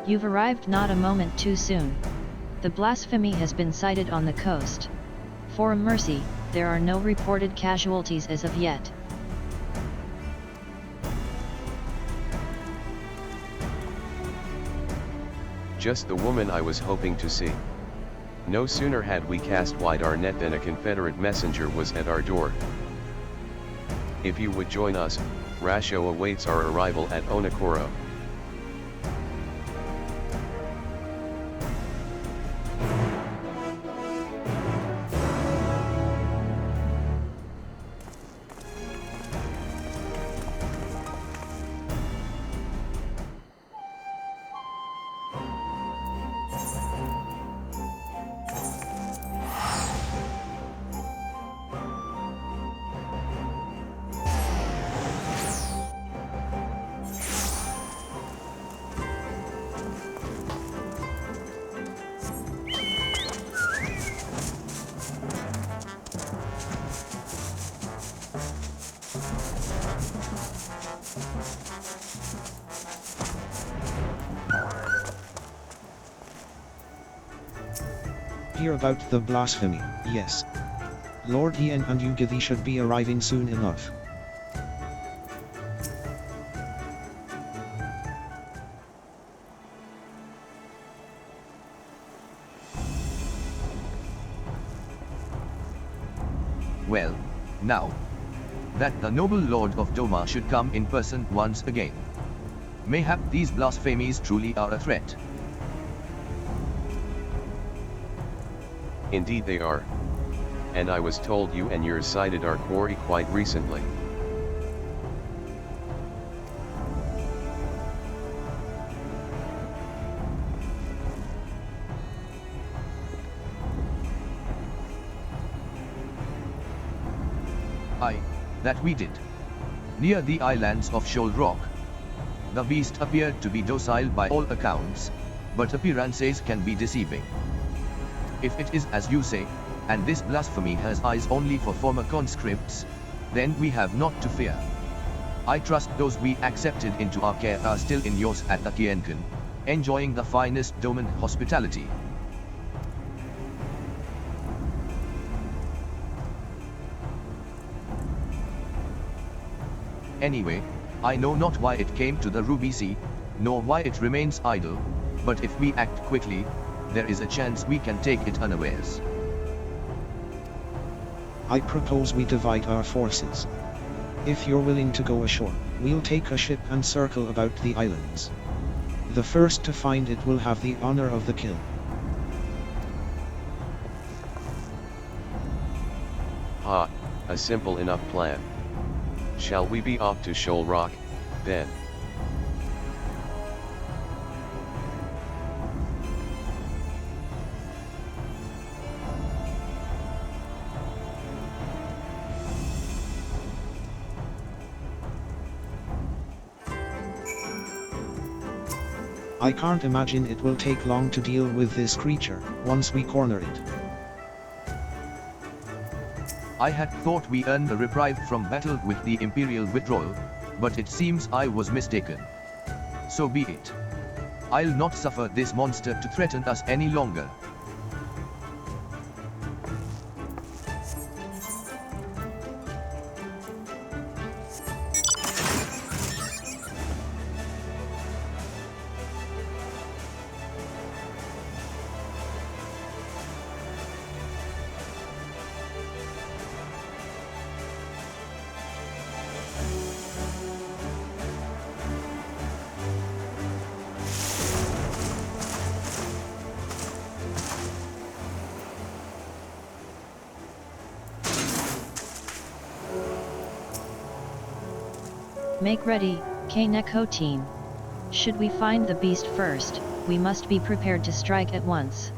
You've arrived not a moment too soon. The blasphemy has been sighted on the coast. For a mercy, there are no reported casualties as of yet. Just the woman I was hoping to see. No sooner had we cast wide our net than a Confederate messenger was at our door. If you would join us, Rasho awaits our arrival at Onokoro. Hear about the blasphemy, yes. Lord Hien and Yugiri should be arriving soon enough. Well, now that the noble Lord of Doma should come in person once again. Mayhap these blasphemies truly are a threat. Indeed they are. And I was told you and yours sighted our quarry quite recently. Aye, that we did. Near the islands of Shoal Rock. The beast appeared to be docile by all accounts, but appearances can be deceiving. If it is as you say, and this blasphemy has eyes only for former conscripts, then we have not to fear. I trust those we accepted into our care are still in yours at the K'nekotein, enjoying the finest Doman hospitality. Anyway, I know not why it came to the Ruby Sea, nor why it remains idle, but if we act quickly, there is a chance we can take it unawares. I propose we divide our forces. If you're willing to go ashore, we'll take a ship and circle about the islands. The first to find it will have the honor of the kill. Ha, a simple enough plan. Shall we be off to Shoal Rock, then? I can't imagine it will take long to deal with this creature, once we corner it. I had thought we earned a reprieve from battle with the Imperial withdrawal, but it seems I was mistaken. So be it. I'll not suffer this monster to threaten us any longer. Make ready, K'nekotein. Should we find the beast first, we must be prepared to strike at once.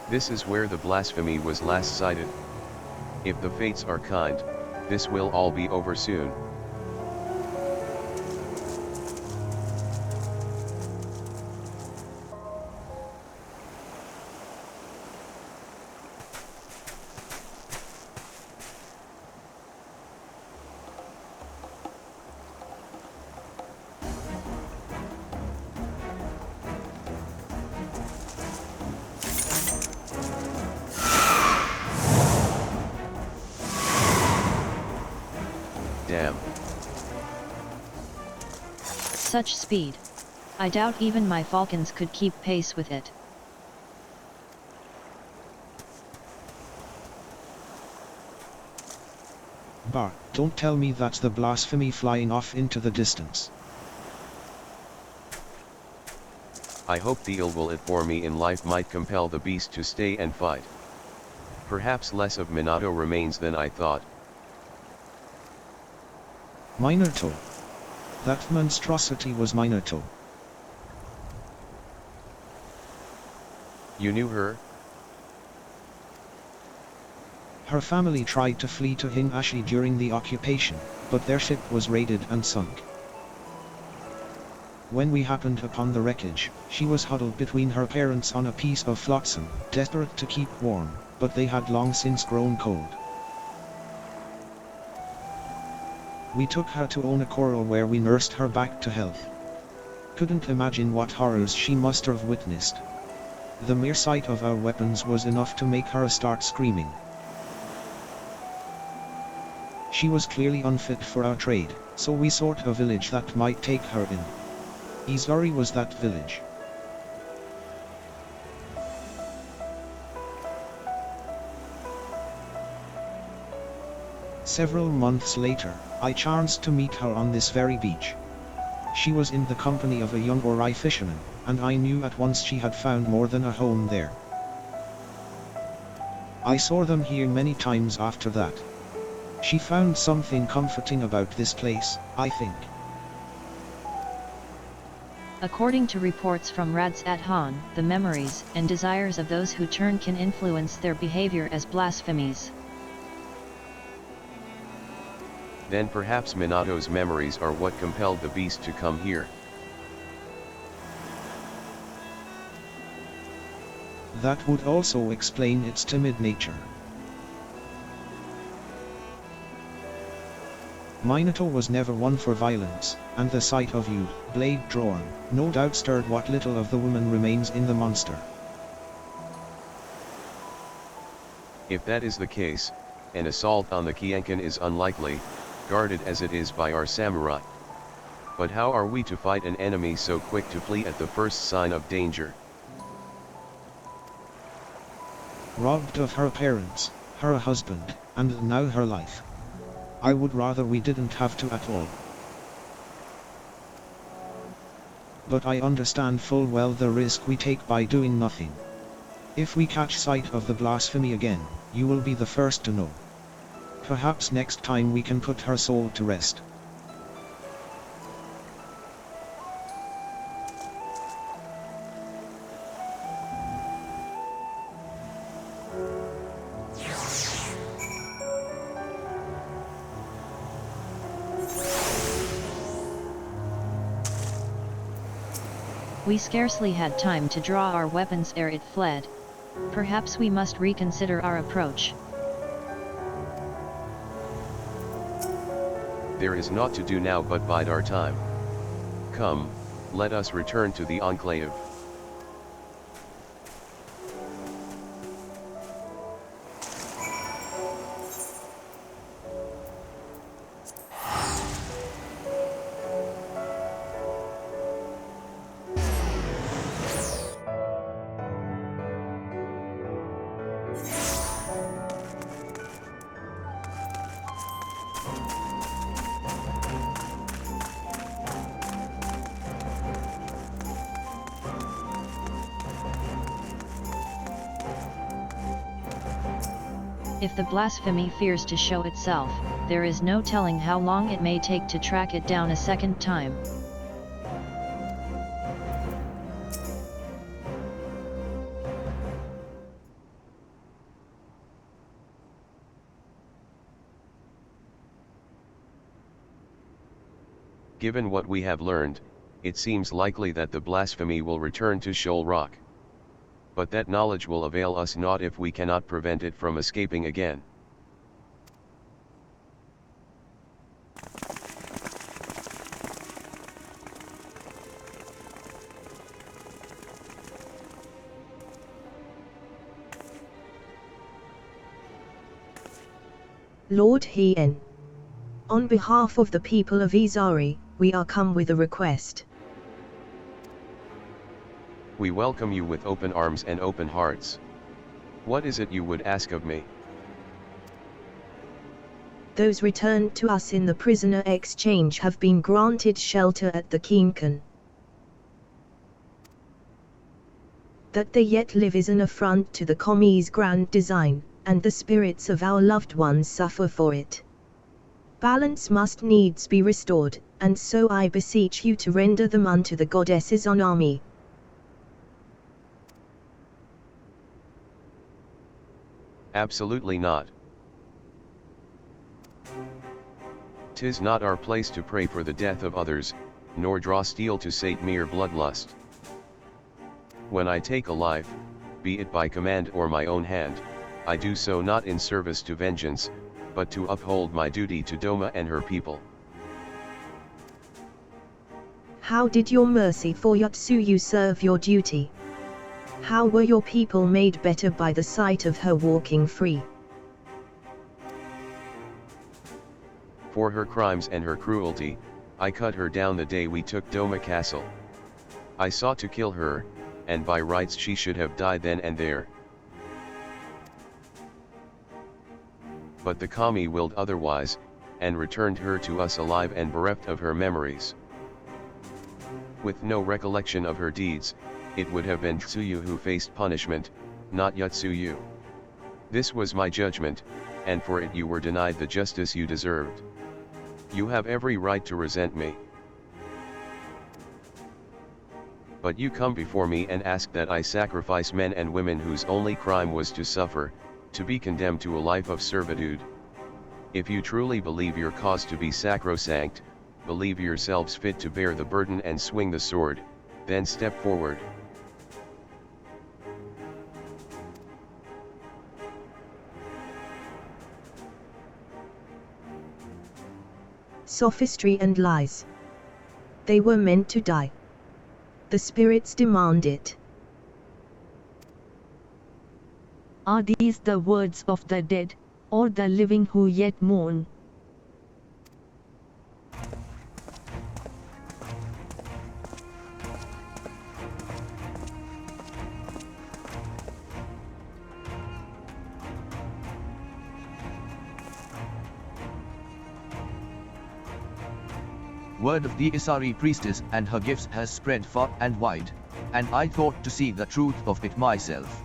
This is where the blasphemy was last sighted. If the fates are kind, this will all be over soon. such speed, I doubt even my falcons could keep pace with it. Bar, don't tell me that's the Blasphemy flying off into the distance. I hope the ill will it bore me in life might compel the beast to stay and fight. Perhaps less of Minato remains than I thought. Minato. That monstrosity was Minato. You knew her? Her family tried to flee to Hingashi during the occupation, but their ship was raided and sunk. When we happened upon the wreckage, she was huddled between her parents on a piece of flotsam, desperate to keep warm, but they had long since grown cold. We took her to Onokoro where we nursed her back to health. Couldn't imagine what horrors she must have witnessed. The mere sight of our weapons was enough to make her start screaming. She was clearly unfit for our trade, so we sought a village that might take her in. Yugiri was that village. Several months later, I chanced to meet her on this very beach. She was in the company of a young Ori fisherman, and I knew at once she had found more than a home there. I saw them here many times after that. She found something comforting about this place, I think. According to reports from Lord Hien, the memories and desires of those who turn can influence their behavior as blasphemies. Then perhaps Minato's memories are what compelled the beast to come here. That would also explain its timid nature. Minato was never one for violence, and the sight of you, blade drawn, no doubt stirred what little of the woman remains in the monster. If that is the case, an assault on the K'nekotein is unlikely, guarded as it is by our samurai. But how are we to fight an enemy so quick to flee at the first sign of danger? Robbed of her parents, her husband, and now her life. I would rather we didn't have to at all. But I understand full well the risk we take by doing nothing. If we catch sight of the blasphemy again, you will be the first to know. Perhaps next time we can put her soul to rest. We scarcely had time to draw our weapons ere it fled. Perhaps we must reconsider our approach. There is naught to do now but bide our time. Come, let us return to the Enclave. If the blasphemy fears to show itself, there is no telling how long it may take to track it down a second time. Given what we have learned, it seems likely that the blasphemy will return to Shoal Rock. But that knowledge will avail us naught if we cannot prevent it from escaping again. Lord Hien. On behalf of the people of Yugiri, we are come with a request. We welcome you with open arms and open hearts. What is it you would ask of me? Those returned to us in the prisoner exchange have been granted shelter at the K'nekotein. That they yet live is an affront to the Commies' grand design, and the spirits of our loved ones suffer for it. Balance must needs be restored, and so I beseech you to render them unto the goddesses on army. Absolutely not. 'Tis not our place to pray for the death of others, nor draw steel to sate mere bloodlust. When I take a life, be it by command or my own hand, I do so not in service to vengeance, but to uphold my duty to Doma and her people. How did your mercy for Yotsuyu serve your duty? How were your people made better by the sight of her walking free? For her crimes and her cruelty, I cut her down the day we took Doma Castle. I sought to kill her, and by rights she should have died then and there. But the Kami willed otherwise, and returned her to us alive and bereft of her memories. With no recollection of her deeds, it would have been Tsuyu who faced punishment, not Yotsuyu. This was my judgment, and for it you were denied the justice you deserved. You have every right to resent me. But you come before me and ask that I sacrifice men and women whose only crime was to suffer, to be condemned to a life of servitude. If you truly believe your cause to be sacrosanct, believe yourselves fit to bear the burden and swing the sword, then step forward. Sophistry and lies. They were meant to die. The spirits demand it. Are these the words of the dead, or the living who yet mourn? Word of the Isari priestess and her gifts has spread far and wide, and I thought to see the truth of it myself.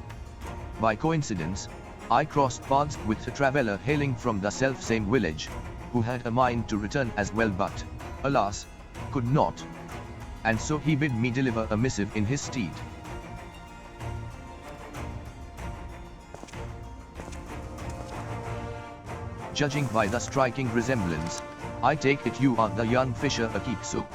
By coincidence, I crossed paths with a traveler hailing from the self-same village, who had a mind to return as well but, alas, could not. And so he bid me deliver a missive in his stead. Judging by the striking resemblance, I take it you are the young fisher Akitsu.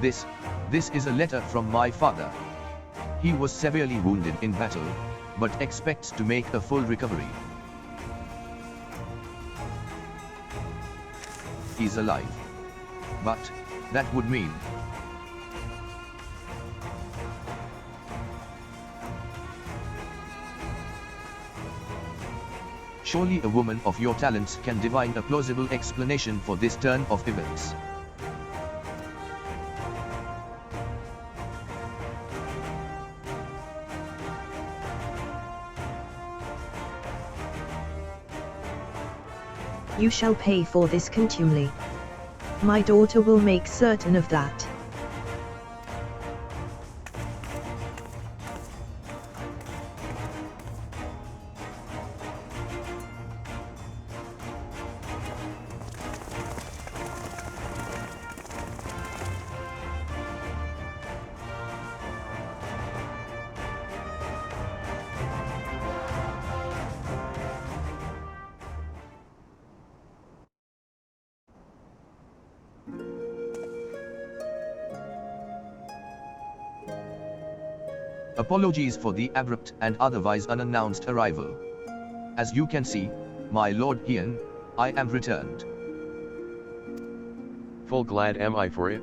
This is a letter from my father. He was severely wounded in battle, but expects to make a full recovery. He's alive. But that would mean surely a woman of your talents can divine a plausible explanation for this turn of events. You shall pay for this contumely. My daughter will make certain of that. Apologies for the abrupt and otherwise unannounced arrival. As you can see, my Lord Hien, I am returned. Full glad am I for it.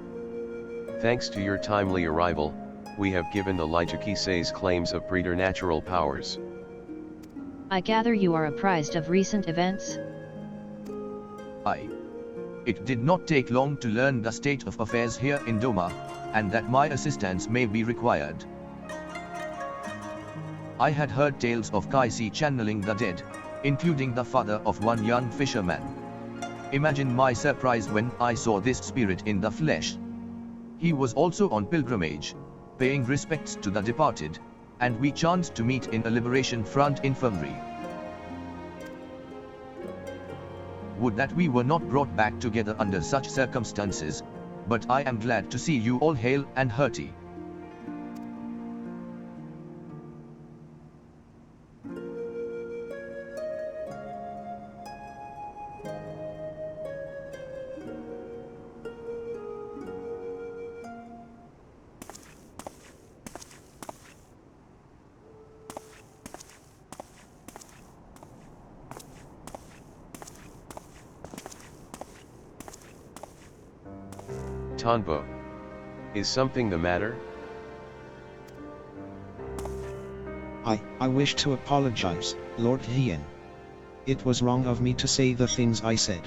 Thanks to your timely arrival, we have given the Lichikisei's claims of preternatural powers. I gather you are apprised of recent events? It did not take long to learn the state of affairs here in Doma, and that my assistance may be required. I had heard tales of Kaisi channeling the dead, including the father of one young fisherman. Imagine my surprise when I saw this spirit in the flesh. He was also on pilgrimage, paying respects to the departed, and we chanced to meet in a Liberation Front infirmary. Would that we were not brought back together under such circumstances, but I am glad to see you all hale and hearty. Tonbo. Is something the matter? I wish to apologize, Lord Hien. It was wrong of me to say the things I said.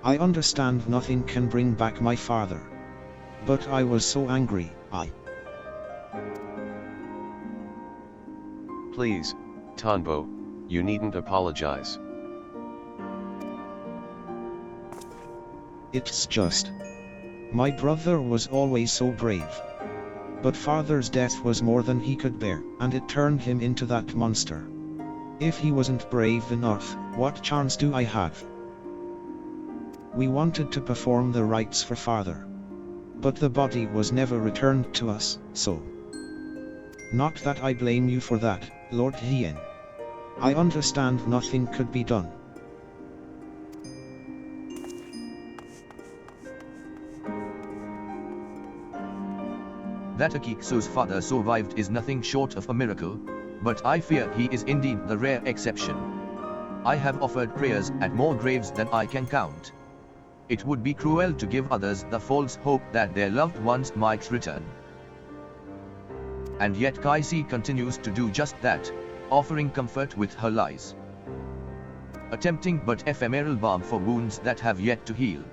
I understand nothing can bring back my father. But I was so angry, Please, Tonbo, you needn't apologize. It's just. My brother was always so brave. But father's death was more than he could bear, and it turned him into that monster. If he wasn't brave enough, what chance do I have? We wanted to perform the rites for father. But the body was never returned to us, so. Not that I blame you for that, Lord Hien. I understand nothing could be done. That Akikso's father survived is nothing short of a miracle, but I fear he is indeed the rare exception. I have offered prayers at more graves than I can count. It would be cruel to give others the false hope that their loved ones might return. And yet Kaisi continues to do just that, offering comfort with her lies. A tempting but ephemeral balm for wounds that have yet to heal.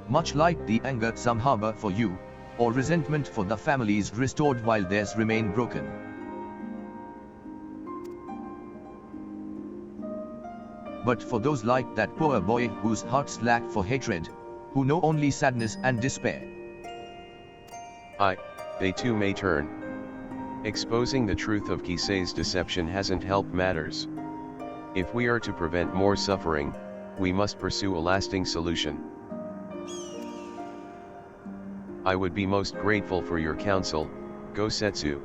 Much like the anger some harbor for you, or resentment for the families restored while theirs remain broken. But for those like that poor boy whose hearts lack for hatred, who know only sadness and despair. They too may turn. Exposing the truth of Kisei's deception hasn't helped matters. If we are to prevent more suffering, we must pursue a lasting solution. I would be most grateful for your counsel, Gosetsu.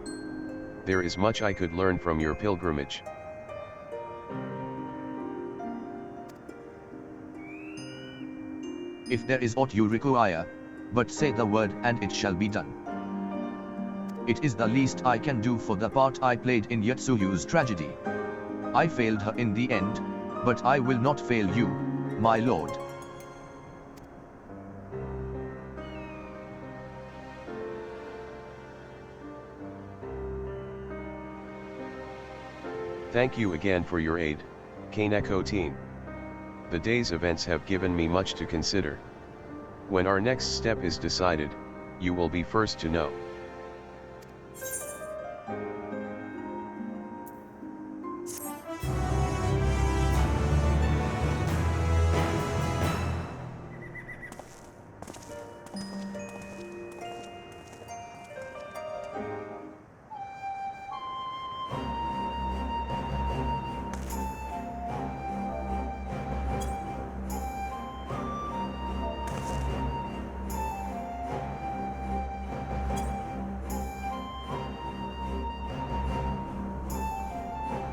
There is much I could learn from your pilgrimage. If there is aught you require, but say the word and it shall be done. It is the least I can do for the part I played in Yatsuyu's tragedy. I failed her in the end, but I will not fail you, my lord. Thank you again for your aid, K'nekotein. The day's events have given me much to consider. When our next step is decided, you will be first to know.